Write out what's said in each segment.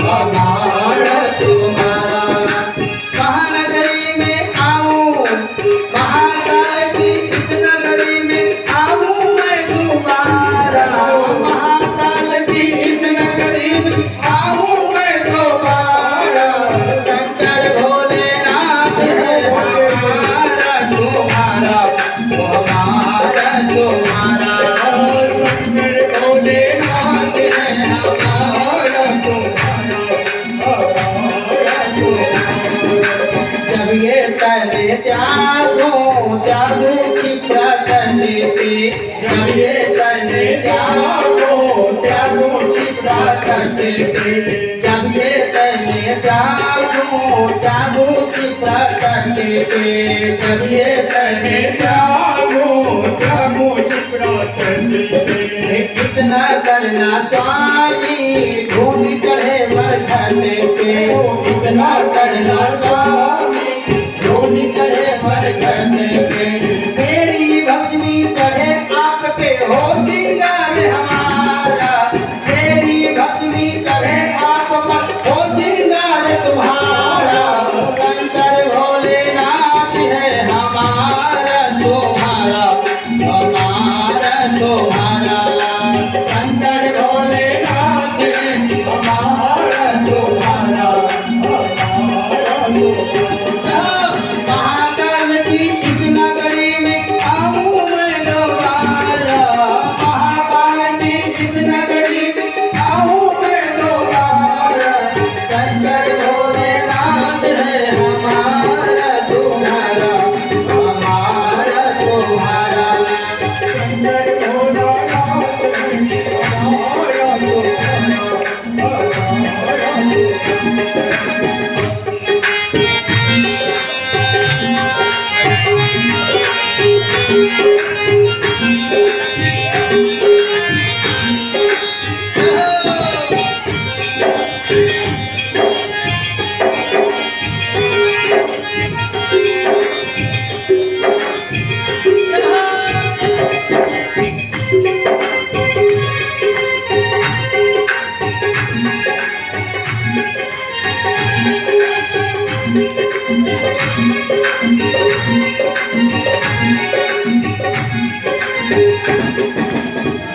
हमारा तुम्हारा। महानगरी में आऊं, महाकाल की इस नगरी में आऊं मैं दोबारा। महाकाल की इस नगरी में आऊं मैं दोबारा। शंकर भोलेनाथ है हमारा तुम्हारा, वो हमारा तुम्हारा। शंकर भोलेनाथ है हमारा तुम्हारा, हमारा तुम्हारा। जब ये तने त्यागो त्यागो छिपा करने पे, जब ये तने त्यागो त्यागो छिपा करने पे, जब ये तने त्यागो त्यागो छिपा करने पे, जब ये तने त्यागो त्यागो छिपा करने पे। कितना करना स्वामी धूल चढ़े मरघटे पे, कितना करना स्वामी धूल चढ़े मरघटे पे। तेरी भस्मी चढ़े आप पे हो सिंगार हमारा, तेरी भस्मी चढ़े आप पर हो सिंगार तुम्हारा। शंकर भोलेनाथ है हमारा तुम्हारा, हमारा तुम्हारा। शंकर भोलेनाथ है हमारा तुम्हारा, हमारा तुम्हारा। महाकाल की इस नगरी में आऊं मैं दोबारा। महाकाल की इस नगरी में आऊं मैं दोबारा। शंकर भोलेनाथ है हमारा तुम्हारा, हमारा तुम्हारा। शंकर भोलेनाथ है हमारा तुम्हारा,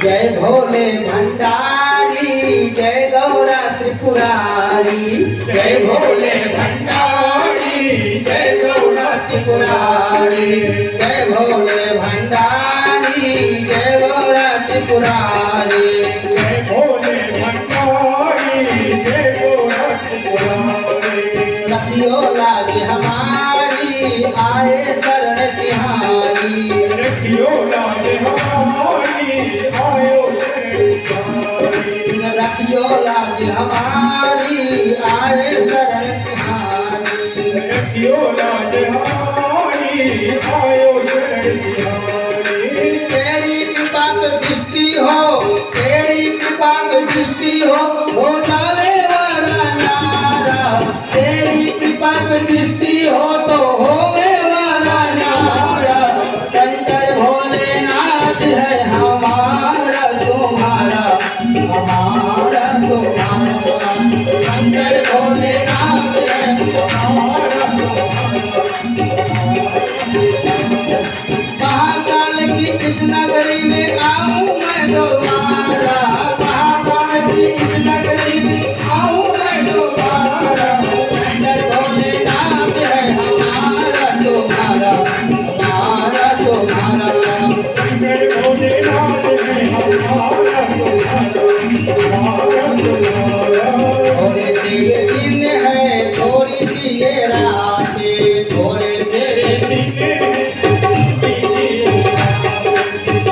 जय भोले भंडारी, जय गौरा त्रिपुरारी। जय भोले भंडारी, जय गौरा त्रिपुरारी। जय भोले भंडारी, जय गौरा त्रिपुरारी। जय भोले भंडारी, जय गौरा त्रिपुरारी। रखियो लाज हमारी आए शरण तिहारी, रखियो लाज हमारी आयो रखियो लाज हमारी आए शरण तिहारी, रखियो लाज हमारी आयो शरण तिहारी। तेरी कृपा दृष्टि हो, तेरी कृपा दृष्टि हो जावे वाला नारा। तेरी कृपा दृष्टि हो तो होवे वाला नारा। शंकर भोलेनाथ है हमारा तुम्हारा, हमारा तुम्हारा। शंकर भोलेनाथ है हमारा तुम्हारा। महाकाल की इस नगरी में आऊं मैं दोबारा। महाकाल की इस नगरी में आऊं मैं दोबारा। शंकर भोलेनाथ है हमारा तुम्हारा, हमारा तुम्हारा। शंकर भोलेनाथ है हमारा तुम्हारा, हमारा तुम्हारा। थोड़े से ये दिन है, थोड़ी सी ये रातें, थोड़े से ये दिन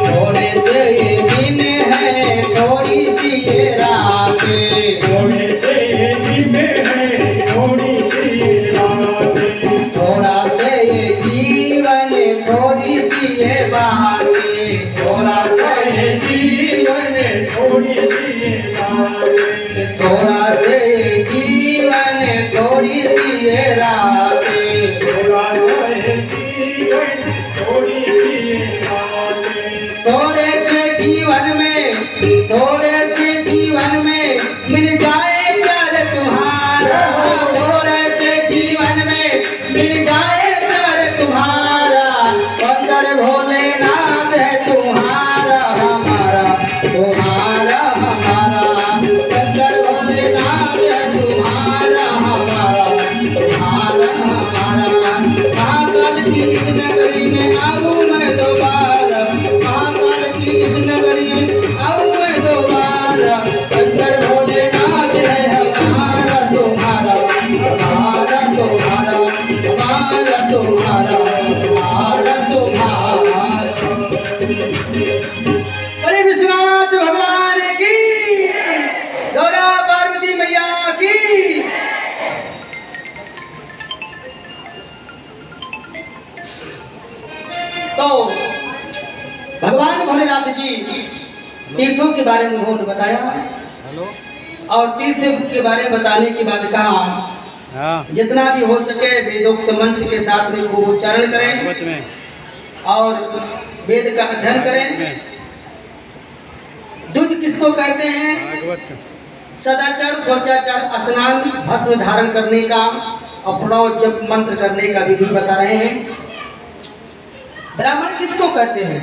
थोड़े से ये दिन है, थोड़ी सी ये रातें, थोड़े से ये दिन है, थोड़ी सी ये रातें। थोड़ा से ये जीवन, थोड़ी सी ये बातें, थोड़ा सा ये जीवन, थोड़ी सी ये बातें। थोड़ा से ये जीवन, थोड़ी सी ये रातें, थोड़ा सा ये जीवन, थोड़ी सी ये रातें। थोड़े से जीवन में, थोड़े से जीवन में मिल जाए प्यार तुम्हारा। के बारे में उन्होंने बताया और तीर्थ के बारे में बताने के बाद कहा जितना भी हो सके वेदोक्त मंत्र के साथ में खूब उच्चारण करें और वेद का अध्ययन करें। दुज किसको कहते हैं? सदाचार, शौचाचार, स्नान, भस्म धारण करने का, अपना जप मंत्र करने का विधि बता रहे हैं। ब्राह्मण किसको कहते हैं?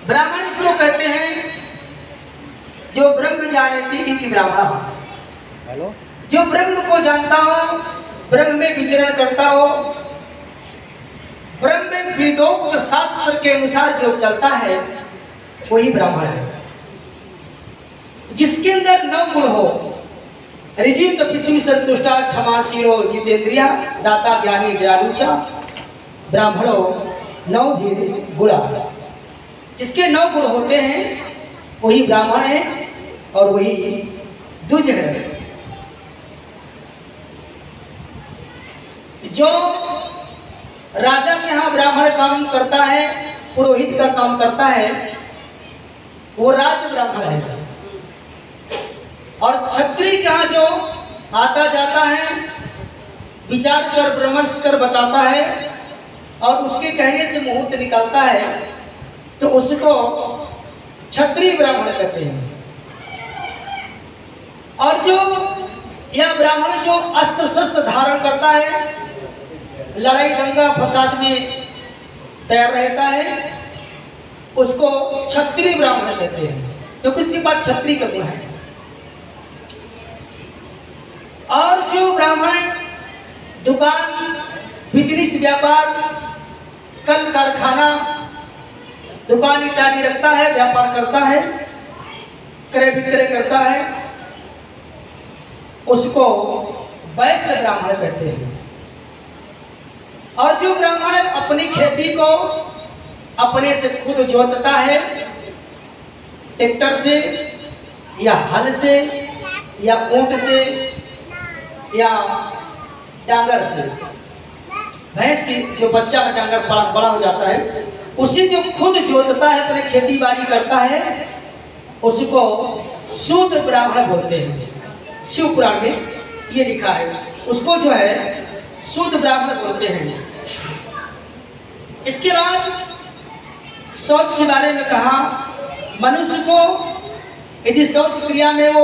ब्राह्मण इसको कहते हैं जो ब्रह्म जानती इति ब्राह्मण, जो ब्रह्म को जानता हो, ब्रह्म में विचरण करता हो, ब्रह्म में वेदोक्त शास्त्र के अनुसार जो चलता है वही ब्राह्मण है। जिसके अंदर 9 गुण हो, ऋजित पिस्म संतुष्टा क्षमाशीलो जितेंद्रिया दाता ज्ञानी दयालुचा ब्राह्मणो 9 भेद गुणा। जिसके 9 गुण होते हैं वही ब्राह्मण है और वही द्विज है। जो राजा के यहाँ ब्राह्मण काम करता है, पुरोहित का काम करता है, वो राज ब्राह्मण है। और क्षत्रिय के यहाँ जो आता जाता है, विचार कर विमर्श कर बताता है और उसके कहने से मुहूर्त निकलता है, तो उसको क्षत्रिय ब्राह्मण कहते हैं। और जो यह ब्राह्मण जो अस्त्र शस्त्र धारण करता है, लड़ाई दंगा फसाद में तैयार रहता है, उसको क्षत्रिय ब्राह्मण कहते हैं, क्योंकि उसके पास क्षत्रिय का गुण है। और जो ब्राह्मण दुकान, बिजनेस, व्यापार, कल कारखाना, दुकान इत्यादि रखता है, व्यापार करता है, क्रय विक्रय करता है, उसको वैश्य ब्राह्मण कहते हैं। और जो ब्राह्मण अपनी खेती को अपने से खुद जोतता है, ट्रैक्टर से या हल से या ऊंट से या डांगर से, भैंस की जो बच्चा का डांगर बड़ा हो जाता है, उसे जो खुद जोतता है, अपने खेती बाड़ी करता है, उसको शूद्र ब्राह्मण बोलते हैं। शिव पुराण में ये लिखा है, उसको जो है शूद्र ब्राह्मण बोलते हैं। इसके बाद शौच के बारे में कहा, मनुष्य को यदि शौच क्रिया में वो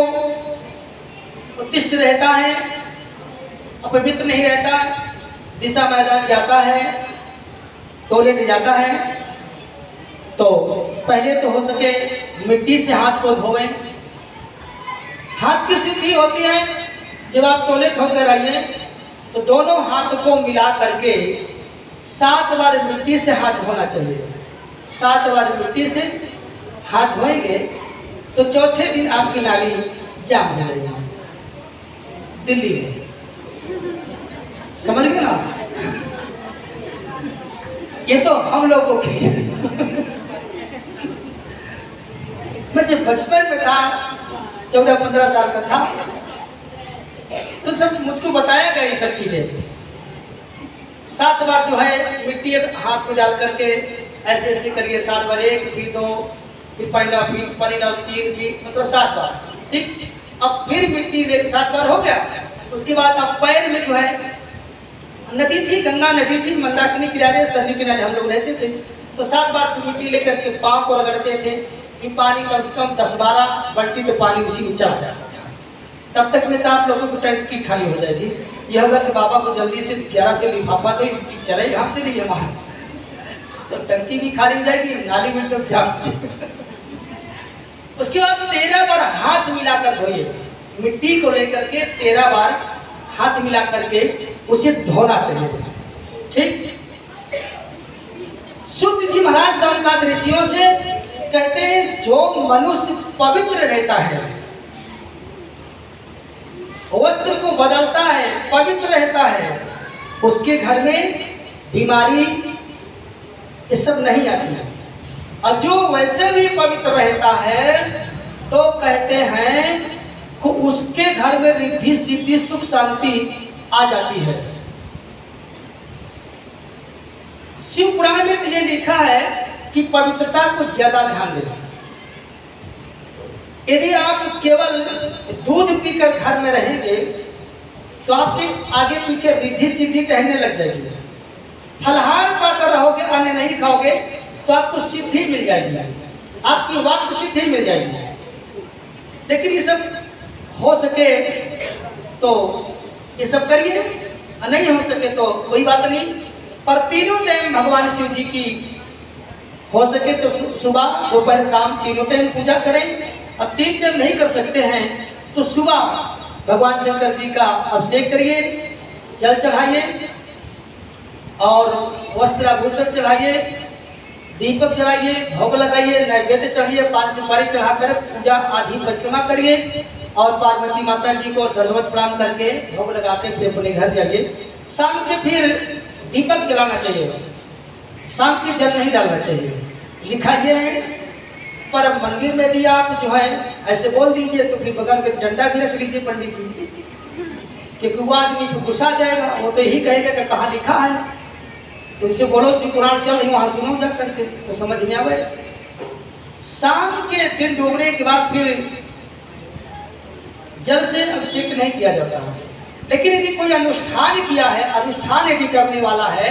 उत्तिष्ठ रहता है, अपवित्र नहीं रहता, दिशा मैदान जाता है, टॉयलेट जाता है, तो पहले तो हो सके मिट्टी से हाथ को धोवें। हाथ की सिद्धि होती है, जब आप टॉयलेट होकर आइए तो दोनों हाथ को मिला करके 7 बार मिट्टी से हाथ धोना चाहिए। 7 बार मिट्टी से हाथ धोएंगे तो चौथे दिन आपकी नाली जाम हो जाएगी। दिल्ली में समझ गए ना? ये तो हम लोगों की मैं जब बचपन में था, 14-15 साल का था, तो सब मुझको बताया गया ये सब चीजें। 7 बार जो है मिट्टी हाथ में डाल करके ऐसे ऐसे करिए, 7 बार, 1 फिर 2 फिर पानी डाल, फिर पानी डाल, 3 फिर मतलब 7 बार, ठीक। अब फिर मिट्टी 7 बार हो गया। उसके बाद अब पैर में जो है, नदी थी, गंगा नदी थी, मंदाकिनी किनारे, सरयू किनारे हम लोग रहते थे, तो 7 बार मिट्टी लेकर के पाँव को रगड़ते थे कि पानी कम से कम 10-12 बल्टी तो पानी उसी में चढ़ जाता था। तब तक में तो आप लोगों को टंकी खाली हो जाएगी। यह होगा कि बाबा को जल्दी से 11 से लिफाफा दो, चले यहाँ से नहीं हमारा, तो टंकी भी खाली हो जाएगी, नाली में तो जाम। उसके बाद 13 बार हाथ मिलाकर धोइए, मिट्टी को लेकर के 13 बार हाथ मिला करके उसे धोना चाहिए, ठीक। शुद्ध जी महाराज समकालीन ऋषियों से कहते हैं, जो मनुष्य पवित्र रहता है, वस्त्र को बदलता है, पवित्र रहता है, उसके घर में बीमारी ये सब नहीं आती है। और जो वैसे भी पवित्र रहता है तो कहते हैं कि उसके घर में रिद्धि सिद्धि सुख शांति आ जाती है। शिव पुराण में ये लिखा है कि पवित्रता को ज्यादा ध्यान देना। यदि आप केवल दूध पीकर घर में रहेंगे तो आपके आगे पीछे रिद्धि सिद्धि टहलने लग जाएगी। फलहार पाकर रहोगे, अन्न नहीं खाओगे तो आपको सिद्धि मिल जाएगी, आपकी वाक्य सिद्धि मिल जाएगी। लेकिन ये सब हो सके तो ये सब करिए, नहीं हो सके तो कोई बात नहीं। पर तीनों टाइम भगवान शिव जी की हो सके तो सुबह दोपहर शाम तीनों टाइम पूजा करें। और 3 टाइम नहीं कर सकते हैं तो सुबह भगवान शंकर जी का अभिषेक करिए, जल चढ़ाइए और वस्त्राभूषण चढ़ाइए, दीपक जलाइए, भोग लगाइए, नैवेद्य चढ़ाइए, 5 सुपारी चढ़ाकर पूजा आधी परिक्रमा करिए और पार्वती माता जी को दंडवत प्रणाम करके भोग लगा के फिर अपने घर जाइए। शाम के फिर दीपक जलाना चाहिए, शाम के जल नहीं डालना चाहिए, लिखा यह है। पर अब मंदिर में भी आप जो है ऐसे बोल दीजिए तो फिर बगल में डंडा भी रख लीजिए पंडित जी, क्योंकि वो आदमी फिर गुस्सा जाएगा, वो तो यही कहेगा कि कहाँ लिखा है। तुमसे बोलो श्री पुराण चल रही वहां सुनो जा करके तो समझ में आवे। शाम के दिन डूबने के बाद फिर जल से अभिषेक नहीं किया जाता। लेकिन यदि कोई अनुष्ठान किया है, अनुष्ठान यदि करने वाला है,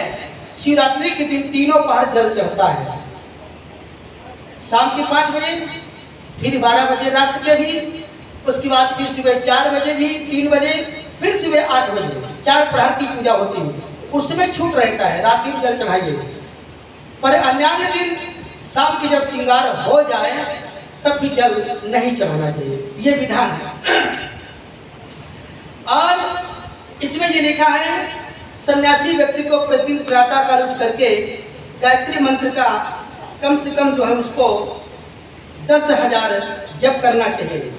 शिवरात्रि के दिन तीनों पहर जल चढ़ता है, शाम के 5 बजे, फिर 12 बजे रात के भी, उसके बाद फिर सुबह 4 बजे भी, 3 बजे, फिर सुबह 8 बजे 4 प्रहर की पूजा होती है। उसमें छूट रहता है, रात दिन जल चढ़ाइए। पर अन्य दिन शाम की जब श्रृंगार हो जाए तब भी जल नहीं चढ़ाना चाहिए, ये विधान है। और इसमें ये लिखा है सन्यासी व्यक्ति को प्रतिदिन प्रातः काल उठ करके गायत्री मंत्र का कम से कम जो है उसको 10,000 जप करना चाहिए।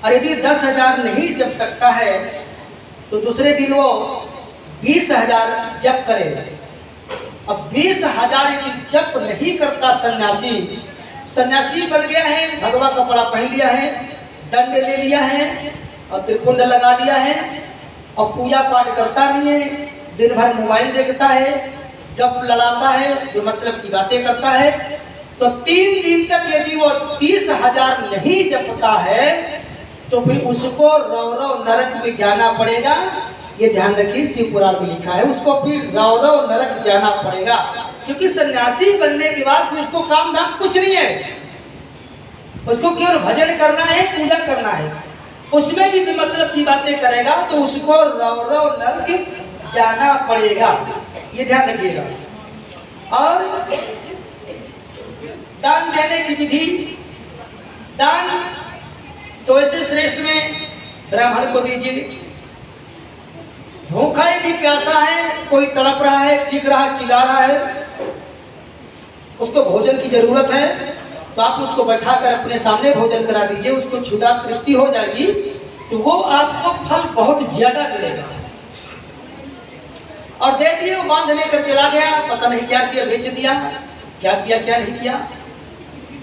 और यदि 10,000 नहीं जप सकता है तो दूसरे दिन वो 20,000 जप करेगा। अब 20,000 यदि जप नहीं करता सन्यासी बन गया है, भगवा कपड़ा पहन लिया है, दंड ले लिया है और त्रिपुंड लगा दिया है और पूजा पाठ करता नहीं है, दिन भर मोबाइल देखता है, गप लड़ाता है, जो मतलब की बातें करता है, तो 3 दिन तक यदि वो 30,000 नहीं जपता है तो फिर उसको रौरव नरक में जाना पड़ेगा। ये ध्यान रखिए, शिव पुराण में लिखा है उसको फिर रौरव नरक जाना पड़ेगा, क्योंकि सन्यासी बनने के बाद फिर उसको काम धाम कुछ नहीं है, उसको केवल भजन करना है, पूजा करना है। उसमें भी मतलब की बातें करेगा तो उसको रौरव नरक जाना पड़ेगा, ये ध्यान रखिएगा। और दान देने की विधि, दान तो ऐसे श्रेष्ठ में ब्राह्मण को दीजिए। भूखा यदि प्यासा है, कोई तड़प रहा है, चीख रहा है, चिल्ला रहा है, उसको भोजन की जरूरत है तो आप उसको बैठा कर अपने सामने भोजन करा दीजिए, उसको क्षुधा तृप्ति हो जाएगी तो वो आपको फल बहुत ज्यादा मिलेगा। और दे दिए, वो बांध लेकर चला गया, पता नहीं क्या किया, बेच दिया, क्या किया क्या नहीं किया,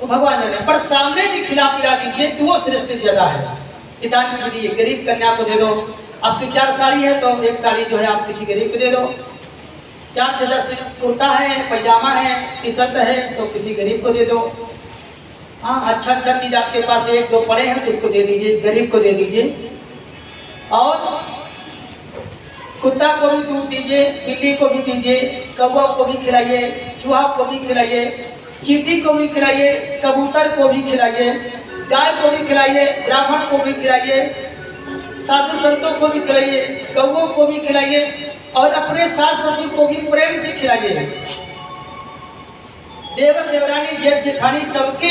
वो भगवान ने। पर सामने भी खिला पिला दीजिए तो वो श्रेष्ठ ज्यादा है। ये दान की विधि है। गरीब कन्या को दे दो, आपकी 4 साड़ी है तो 1 साड़ी जो है आप किसी गरीब को दे दो। 4 सदस्य कुर्ता है, पैजामा है, टी शर्ट है तो किसी गरीब को दे दो। हाँ, अच्छा चीज आपके पास 1-2 पड़े हैं तो इसको दे दीजिए, गरीब को दे दीजिए। और कुत्ता को भी दूध दीजिए, बिल्ली को भी दीजिए, कौवा को भी खिलाइए, चूहा को भी खिलाइए, चींटी को भी खिलाइए, कबूतर को भी खिलाइए, गाय को भी खिलाइए, ब्राह्मण को भी खिलाइए, साधु संतों को भी खिलाइए, कौवों को भी खिलाइए और अपने सास ससुर को भी प्रेम से खिलाइए। देवर देवरानी जेठ जेठानी सबके,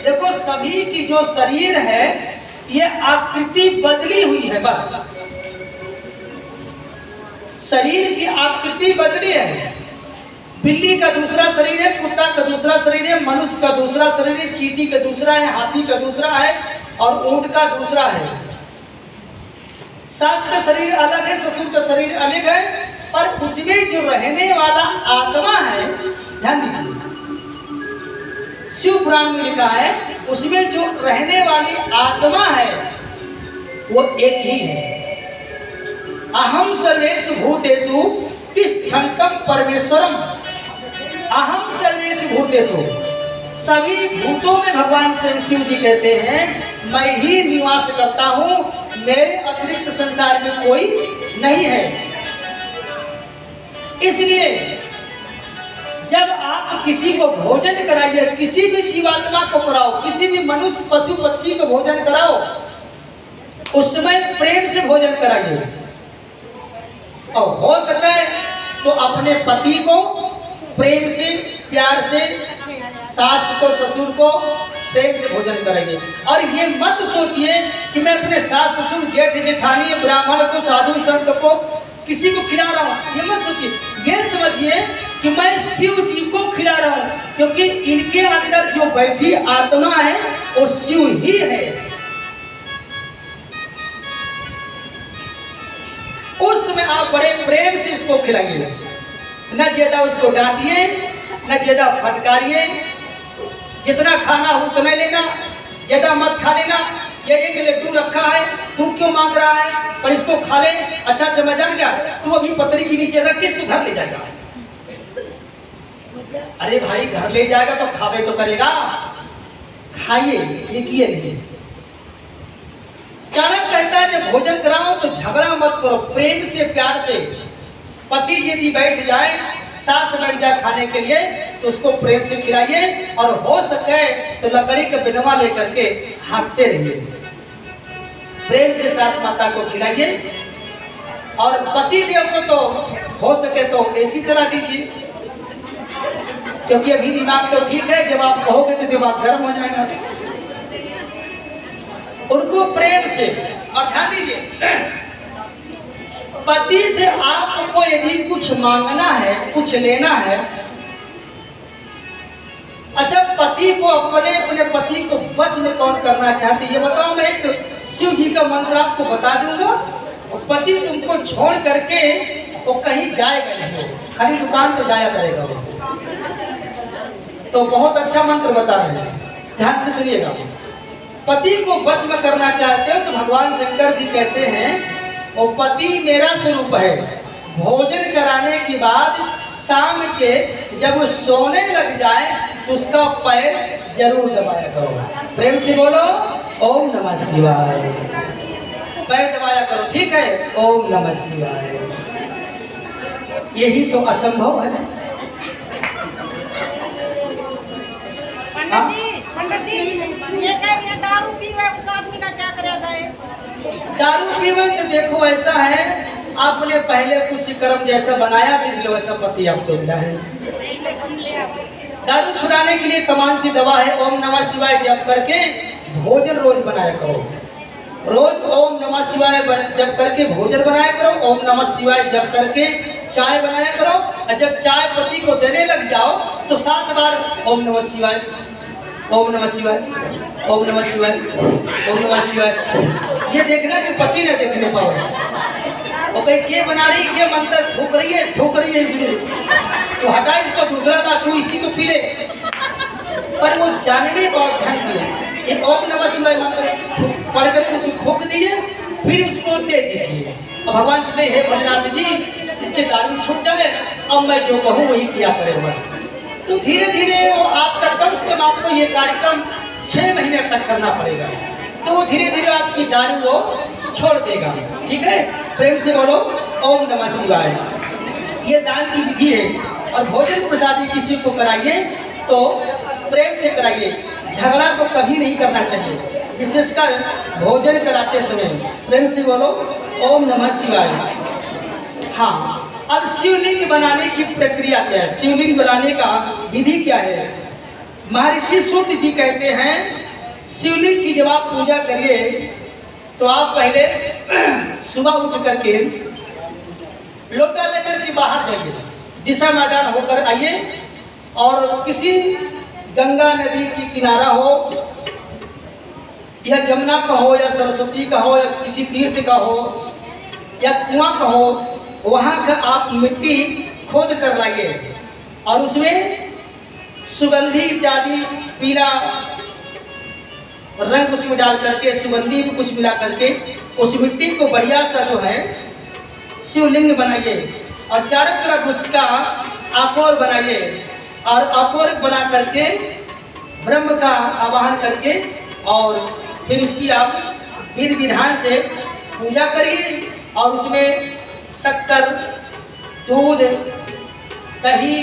देखो सभी की जो शरीर है ये आकृति बदली हुई है, बस शरीर की आकृति बदली है। बिल्ली का दूसरा शरीर है, कुत्ता का दूसरा शरीर है, मनुष्य का दूसरा शरीर है, चींटी का दूसरा है, हाथी का दूसरा है और ऊंट का दूसरा है। सास का शरीर अलग है, ससुर का शरीर अलग है, पर उसमें जो रहने वाला आत्मा है, ध्यान दीजिए, शिव पुराण में लिखा है उसमें जो रहने वाली आत्मा है वो एक ही है। अहम सर्वेषु भूतेषु तिष्ठन्तं परमेश्वरम। अहम सर्वेषु भूतेषु, सभी भूतों में भगवान शिव जी कहते हैं मैं ही निवास करता हूँ, मेरे अतिरिक्त संसार में कोई नहीं है। इसलिए जब आप किसी को भोजन कराइए, किसी भी जीवात्मा को कराओ, किसी भी मनुष्य पशु पक्षी को भोजन कराओ, उस समय प्रेम से भोजन कराइए। और हो सके तो अपने पति को प्रेम से, प्यार से, सास को, ससुर को प्रेम से भोजन कराइए। और ये मत सोचिए कि मैं अपने सास ससुर, जेठ जेठानी, ब्राह्मण को, साधु संत को, किसी को खिला रहा हूँ, ये मत सोचिए। ये समझिए कि मैं शिव जी को खिला रहा हूँ, क्योंकि इनके अंदर जो बैठी आत्मा है वो शिव ही है। उस समय आप बड़े प्रेम से इसको खिलाइए, न ज्यादा उसको डांटिए, न ज्यादा फटकारिए। जितना खाना हो उतना लेना, ज्यादा मत खा लेना। ये एक लड्डू रखा है, तू क्यों मांग रहा है, पर इसको खा ले। अच्छा मैं जान गया, तू अभी पतरी के नीचे रख के इसको घर ले जाएगा। अरे भाई घर ले जाएगा तो खावे तो करेगा, खाइए, ये किए नहीं। चाणक्य कहता है जब भोजन कराओ तो झगड़ा मत करो, प्रेम से, प्यार से। पति यदि बैठ जाए, सास बैठ जाए खाने के लिए, तो उसको प्रेम से खिलाइए। और हो सके तो लकड़ी का बिनवा लेकर के हाँकते रहिए। प्रेम से सास माता को खिलाइए। और पति देव को तो हो सके तो एसी चला दीजिए, क्योंकि अभी दिमाग तो ठीक है, जब आप कहोगे तो दिमाग गर्म हो जाएगा। उनको प्रेम से। और ध्यान दीजिए, पति से आपको यदि कुछ मांगना है, कुछ लेना है, अच्छा पति को, अपने पति को बस में कौन करना चाहती है ये बताओ। मैं एक शिव जी का मंत्र आपको बता दूंगा। पति तुमको छोड़ करके वो कहीं जाएगा नहीं, खाली दुकान तो जाया करेगा वो। तो बहुत अच्छा मंत्र बता रहे हैं, ध्यान से सुनिएगा। पति को बस में करना चाहते हो तो भगवान शंकर जी कहते हैं वो पति मेरा स्वरूप है। भोजन कराने के बाद शाम के जब वो सोने लग जाए तो उसका पैर जरूर दबाया करो। प्रेम से बोलो ओम नमः शिवाय। पैर दबाया करो, ठीक है? ओम नमः शिवाय। यही तो असंभव है। पंडित जी ये कह दारू पीवे उस आदमी का क्या करा जाए? दारू पीवे तो देखो ऐसा है, आपने पहले कुछ कर्म जैसा बनाया था इसलिए वैसा पति आपको मिला है। दारू छुड़ाने के लिए तमाम सी दवा है। ओम नमः शिवाय जप करके भोजन रोज बनाया करो। रोज ओम नमः शिवाय जप करके भोजन बनाया करो। ओम नमः शिवाय जप करके चाय बनाया करो। और जब चाय पति को देने लग जाओ तो 7 बार ओम नमः शिवाय, ओम नमः शिवाय, ओम नमः शिवाय, ओम नमः शिवाय। ये देखना कि पति न देखने पाओ। वो कहीं ये बना रही, ये मंत्र थूक रही है, थूक रही है इसमें, तो हटा इसको, दूसरा का तू इसी को पी ले। पर वो जानने बहुत ध्यान दिए। ये ओम नमः शिवाय मंत्र पढ़ करके उसको फूक दिए, फिर उसको दे दीजिए। और भगवान से हे भोलेनाथ जी इसके दारू छूट जाए, अब मैं जो कहूँ वही किया करे बस। तो धीरे धीरे वो आपका कम से कम आपको ये कार्यक्रम 6 महीने तक करना पड़ेगा। तो वो धीरे धीरे आपकी दारू वो छोड़ देगा, ठीक है? प्रेम से बोलो ओम नमः शिवाय। ये दान की विधि है। और भोजन प्रसादी किसी को कराइए तो प्रेम से कराइए, झगड़ा तो कभी नहीं करना चाहिए, विशेषकर भोजन कराते समय। प्रेम से बोलो ओम नमः शिवाय। हाँ, अब शिवलिंग बनाने की प्रक्रिया क्या है, शिवलिंग बनाने का विधि क्या है? महर्षि सूत जी कहते हैं शिवलिंग की जब आप पूजा करिए तो आप पहले सुबह उठ करके लोटा लेकर के बाहर जाइए, दिशा मैदान होकर आइए और किसी गंगा नदी की किनारा हो या जमुना का हो या सरस्वती का हो या किसी तीर्थ का हो या कुआं का हो, वहां का आप मिट्टी खोद कर लाइए और उसमें सुगंधी इत्यादि पीला रंग उसमें डाल करके, सुगंधी भी कुछ मिला करके उस मिट्टी को बढ़िया सा जो है शिवलिंग बनाइए और चारों तरफ उसका आकोर बनाइए और आकोर बना करके ब्रह्म का आवाहन करके और फिर उसकी आप विधि विधान से पूजा करिए और उसमें शक्कर, दूध, दही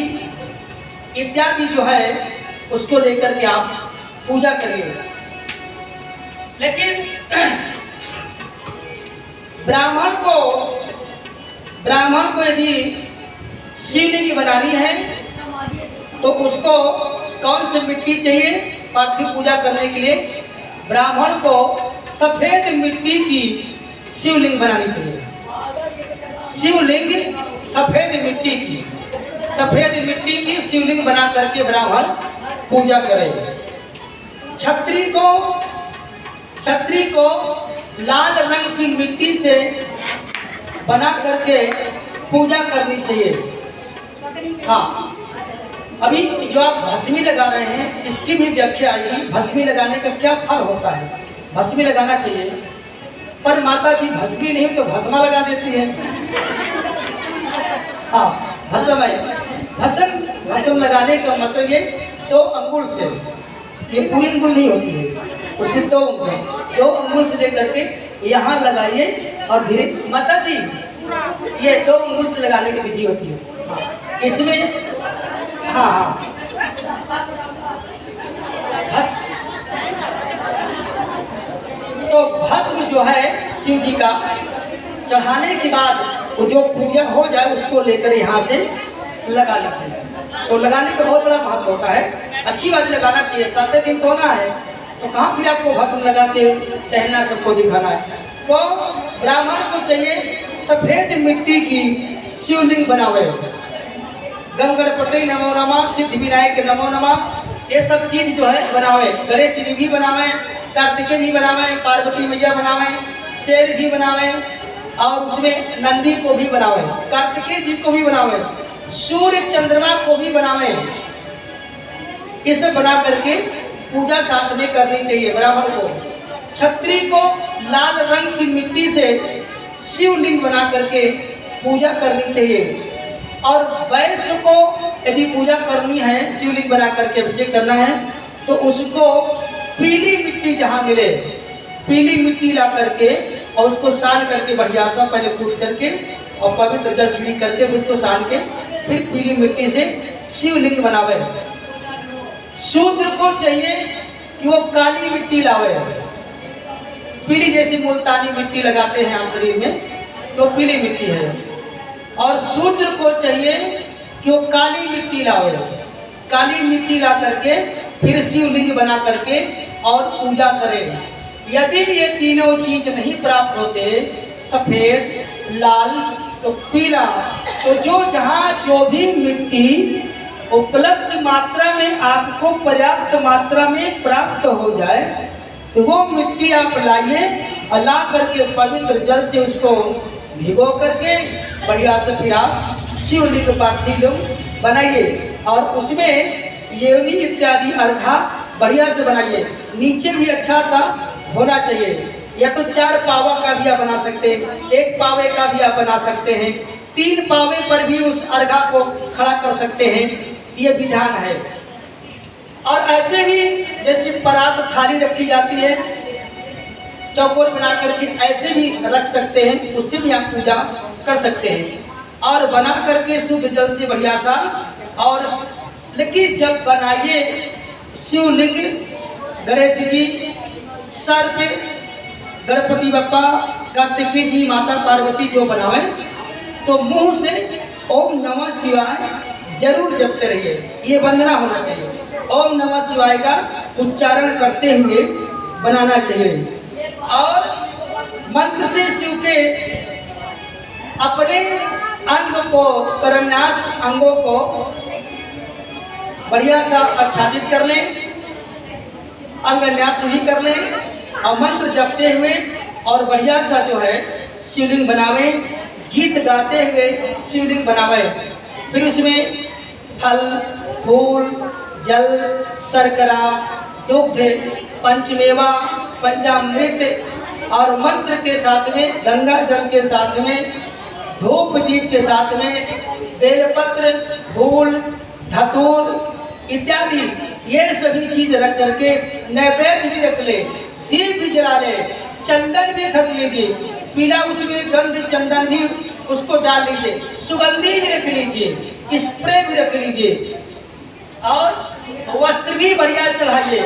इत्यादि जो है उसको लेकर के आप पूजा करिए। लेकिन ब्राह्मण को यदि शिवलिंग बनानी है तो उसको कौन सी मिट्टी चाहिए पार्थिव पूजा करने के लिए? ब्राह्मण को सफेद मिट्टी की शिवलिंग बनानी चाहिए। शिवलिंग सफेद मिट्टी की शिवलिंग बना करके ब्राह्मण पूजा करे। छत्री को लाल रंग की मिट्टी से बना करके पूजा करनी चाहिए। हाँ, अभी जो आप भस्मी लगा रहे हैं इसकी भी व्याख्या आएगी। भस्मी लगाने का क्या फल होता है? भस्मी लगाना चाहिए, पर माता जी भस्मी नहीं तो भस्मा लगा देती है। हाँ, भस्म लगाने का मतलब ये 2 अंगुल से, ये पूरी अंगुल नहीं होती है, उसकी 2 अंगुल से लेकर के यहाँ लगाइए और धीरे। माता जी ये 2 अंगुल से लगाने की विधि होती है। हाँ, इसमें हाँ तो भस्म जो है शिव जी का चढ़ाने के बाद वो जो पूजा हो जाए उसको लेकर यहाँ से लगा लीजिए। तो लगाने का बहुत बड़ा महत्व होता है। अच्छी बात लगाना चाहिए। 7 दिन धोना है तो कहाँ फिर आपको भस्म लगा के टहलना, सबको दिखाना है? तो ब्राह्मण को चाहिए सफेद मिट्टी की शिवलिंग बनावे। गंगणपति नमो नमः, सिद्धि विनायक नमो नमः, ये सब चीज जो है बनावे। गणेश जी भी बनावे, कार्तिकेय भी बनावे, पार्वती मैया बनावे, शेर भी बनावे और उसमें नंदी को भी बनावे, कार्तिकेय जी को भी बनावे, सूर्य चंद्रमा को भी बनावे। ये सब बना करके पूजा साथ में करनी चाहिए ब्राह्मण को। छत्री को लाल रंग की मिट्टी से शिवलिंग बना करके पूजा करनी चाहिए। और वैश्य को यदि पूजा करनी है, शिवलिंग बना करके अभिषेक करना है, तो उसको पीली मिट्टी जहाँ मिले, पीली मिट्टी ला करके और उसको सान करके बढ़िया सा पहले कूट करके और पवित्र जल छिड़क करके उसको सान के फिर पीली मिट्टी से शिवलिंग बनावे। शूद्र को चाहिए कि वो काली मिट्टी लावे। पीली जैसी मुल्तानी मिट्टी लगाते हैं हम शरीर में, तो पीली मिट्टी है। और शूद्र को चाहिए कि वो काली मिट्टी लावे। काली मिट्टी ला करके फिर शिवलिंग बना करके और पूजा करें। यदि ये तीनों चीज नहीं प्राप्त होते, सफेद, लाल तो पीला, तो जहाँ जो भी मिट्टी उपलब्ध मात्रा में आपको पर्याप्त मात्रा में प्राप्त हो जाए तो वो मिट्टी आप लाइए और ला करके पवित्र जल से उसको भिगो करके बढ़िया से फिर आप शिवलिंग पार्थिव बनाइए और उसमें योनि इत्यादि अर्घा बढ़िया से बनाइए। नीचे भी अच्छा सा होना चाहिए। या तो 4 पावा का भी आप बना सकते हैं, 1 पावे का भी आप बना सकते हैं, 3 पावे पर भी उस अर्घा को खड़ा कर सकते हैं। ये विधान है। और ऐसे भी जैसे परात थाली रखी जाती है, चौकोर बना करके ऐसे भी रख सकते हैं, उससे भी आप पूजा कर सकते हैं। और बना करके शुद्ध जल से बढ़िया सा। और लेकिन जब बनाइए शिवलिंग, गणेश जी, सर्प, गणपति बप्पा, कार्तिकेय जी, माता पार्वती जो बनावे तो मुंह से ओम नमः शिवाय जरूर जपते रहिए। ये वंदना होना चाहिए। ओम नमः शिवाय का उच्चारण करते हुए बनाना चाहिए। और मंत्र से शिव के अपने अंग को, करन्यास अंगों को बढ़िया सा आच्छादित कर लें, अंगन्यास भी कर लें और मंत्र जपते हुए और बढ़िया सा जो है शिवलिंग बनावे, गीत गाते हुए शिवलिंग बनावे। फिर उसमें फल, फूल, जल, शर्करा, दुग्ध, पंचमेवा, पंचामृत और मंत्र के साथ में, गंगा जल के साथ में, धूप दीप के साथ में, बेलपत्र, फूल, धतूर इत्यादि ये सभी चीज रख करके नैवेद्य भी रख ले, दीप भी जला ले, चंदन भी खस लीजिए, पीला उसमें गंध चंदन भी उसको डाल लीजिए, सुगंधी भी रख लीजिए, स्प्रे भी रख लीजिए और वस्त्र भी बढ़िया चढ़ाइए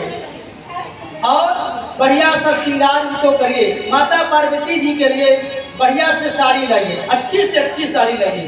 और बढ़िया सा श्रृंगार उनको करिए। माता पार्वती जी के लिए बढ़िया से साड़ी लाइए, अच्छी से अच्छी साड़ी लाइए।